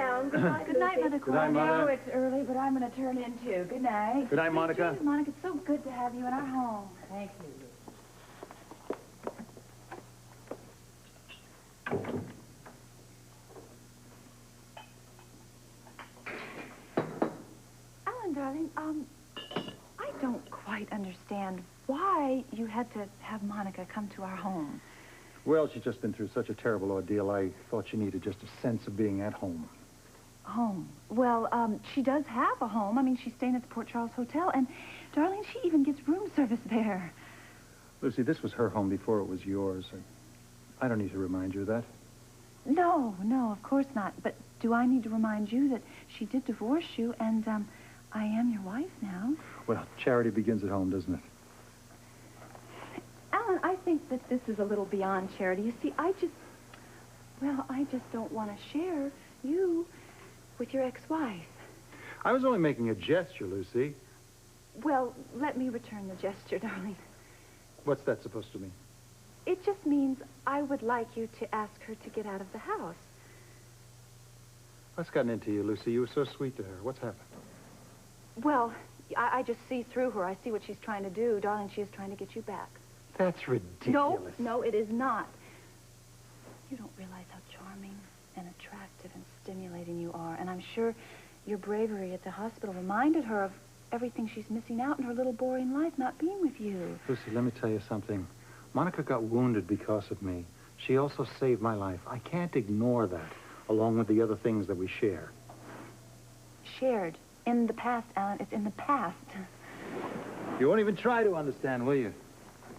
down. Good night, Good night, Mother Good night, Cora. Mother. I know it's early, but I'm going to turn in, too. Good night. Good night, Monica. Geez, Monica, it's so good to have you in our home. Thank you. Ellen, darling, I don't quite understand why you had to have Monica come to our home. Well, she's just been through such a terrible ordeal. I thought she needed just a sense of being at home. Home? Well, she does have a home. I mean, she's staying at the Port Charles Hotel, and, darling, she even gets room service there. Lucy, this was her home before it was yours. I don't need to remind you of that. No, of course not. But do I need to remind you that she did divorce you, and, I am your wife now? Well, charity begins at home, doesn't it? Alan, I think that this is a little beyond charity. You see, I just don't want to share you with your ex-wife. I was only making a gesture, Lucy. Well, let me return the gesture, darling. What's that supposed to mean? It just means I would like you to ask her to get out of the house. What's gotten into you, Lucy? You were so sweet to her. What's happened? Well, I just see through her. I see what she's trying to do. Darling, she is trying to get you back. That's ridiculous. No, it is not. You don't realize how charming and attractive and stimulating you are. And I'm sure your bravery at the hospital reminded her of everything she's missing out in her little boring life not being with you. Lucy, let me tell you something. Monica got wounded because of me. She also saved my life. I can't ignore that, along with the other things that we share. Shared. In the past, Alan. It's in the past. You won't even try to understand, will you?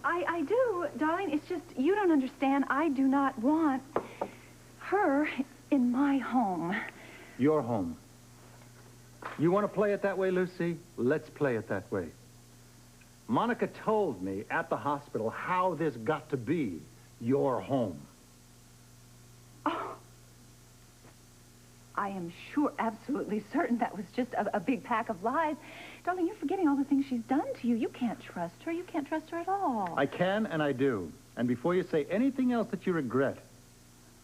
I do, darling. It's just you don't understand. I do not want her in my home. Your home. You want to play it that way, Lucy? Let's play it that way. Monica told me at the hospital how this got to be your home. Oh. I am sure, absolutely certain that was just a big pack of lies. Darling, you're forgetting all the things she's done to you. You can't trust her. You can't trust her at all. I can and I do. And before you say anything else that you regret,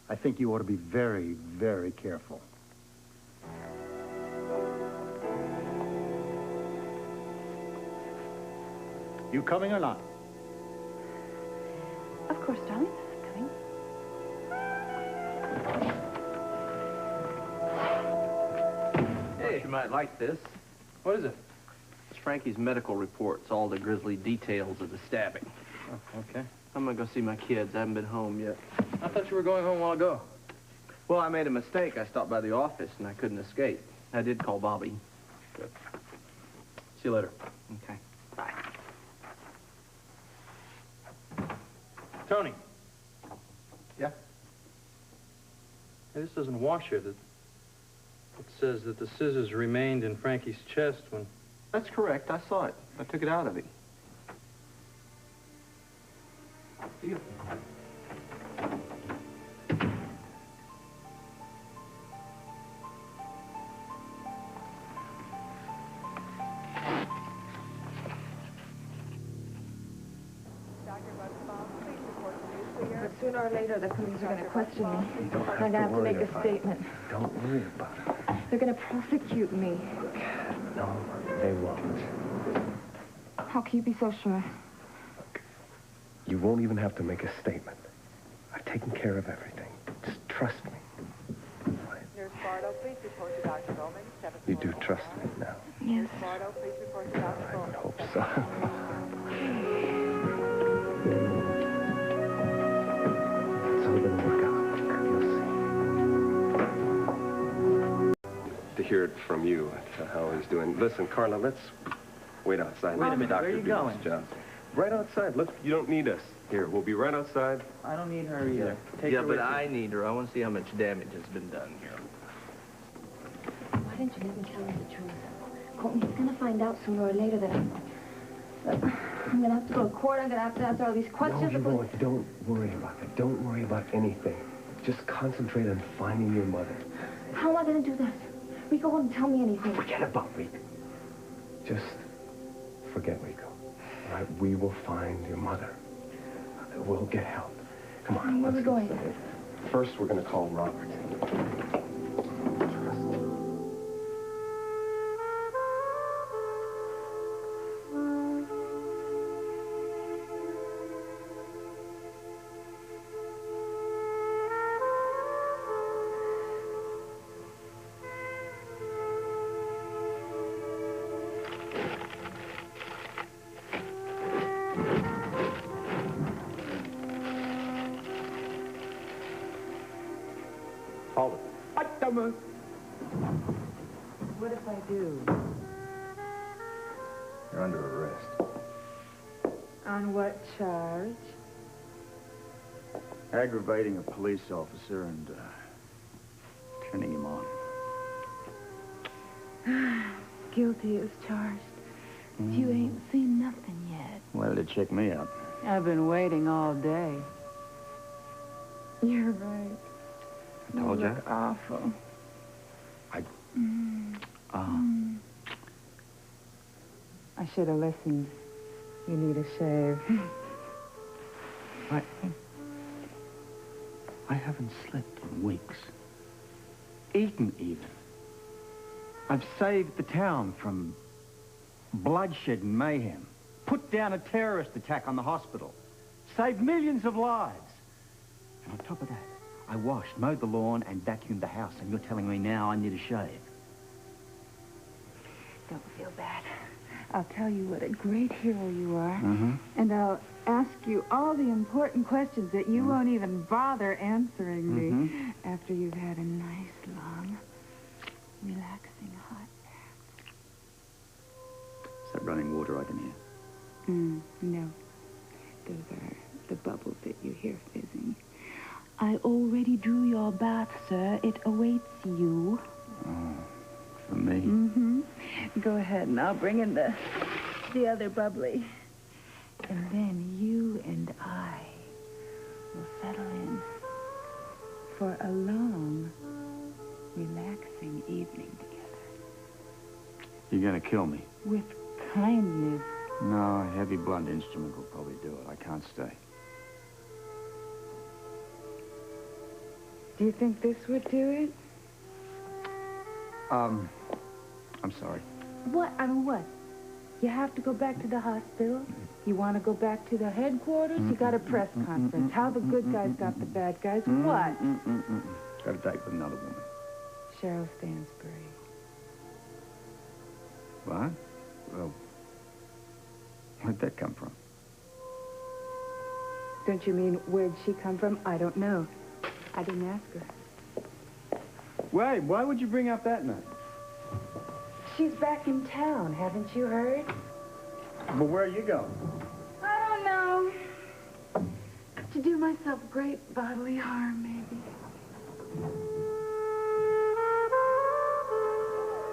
I think you ought to be very, very careful. You coming or not? Of course, darling. I'm coming. Hey, you might like this. What is it? It's Frankie's medical report. It's all the grisly details of the stabbing. Oh, okay. I'm gonna go see my kids. I haven't been home yet. I thought you were going home a while ago. Well, I made a mistake. I stopped by the office and I couldn't escape. I did call Bobby. Good. See you later. Okay. Bye. Tony. Yeah? Hey, this doesn't wash here. It says that the scissors remained in Frankie's chest when... That's correct. I saw it. I took it out of him. See you. But sooner or later, the police are going to question me. I'm going to have to make a statement. Don't worry about it. They're going to prosecute me. No, they won't. How can you be so sure? You won't even have to make a statement. I've taken care of everything. Just trust me. Nurse Bardo, please report to Dr. Bowman. You do trust me now? Yes. Bardo, please report to Dr. I Bowman. would hope so. It's all gonna work out. You'll see. To hear it from you, how he's doing. Listen, Carla, let's wait outside. Wait a minute, where are you going? Right outside. Look, you don't need us. Here, we'll be right outside. I don't need her either. Take Yeah, her but with you. I need her. I want to see how much damage has been done here. Why didn't you never tell me the truth? Colton's going to find out sooner or later that I'm going to have to go to court. I'm going to have to answer all these questions. No, you won't. Don't worry about it. Don't worry about anything. Just concentrate on finding your mother. How am I going to do that? Rico won't tell me anything. Forget about Rico. Just forget Rico. All right? We will find your mother. We'll get help. Come on, Where are we let's going? First, we're going to call Robert. Trust Thomas. What if I do? You're under arrest. On what charge? Aggravating a police officer and turning him on. Guilty as charged. But you ain't seen nothing yet. Well, to check me out. I've been waiting all day. You're right. I told you. Look awful. I should have listened. You need a shave. I haven't slept in weeks. Eaten even. I've saved the town from bloodshed and mayhem. Put down a terrorist attack on the hospital. Saved millions of lives. And on top of that, I washed, mowed the lawn, and vacuumed the house. And you're telling me now I need a shave. Don't feel bad. I'll tell you what a great hero you are. Mm-hmm. And I'll ask you all the important questions that you won't even bother answering me after you've had a nice, long, relaxing hot bath. Is that running water I can hear? No. Those are the bubbles that you hear fizzing. I already drew your bath, sir. It awaits you. Oh, for me? Go ahead, and I'll bring in the other bubbly. And then you and I will settle in for a long, relaxing evening together. You're gonna kill me? With kindness. No, a heavy blunt instrument will probably do it. I can't stay. Do you think this would do it? I'm sorry. What? I mean, what? You have to go back to the hospital? You want to go back to the headquarters? You got a press conference. How the good guys got the bad guys. What? Got a date with another woman. Cheryl Stansbury. What? Well, where'd that come from? Don't you mean, where'd she come from? I don't know. I didn't ask her. Wait, why would you bring up that name? She's back in town, haven't you heard? But where are you going? I don't know. To do myself great bodily harm, maybe.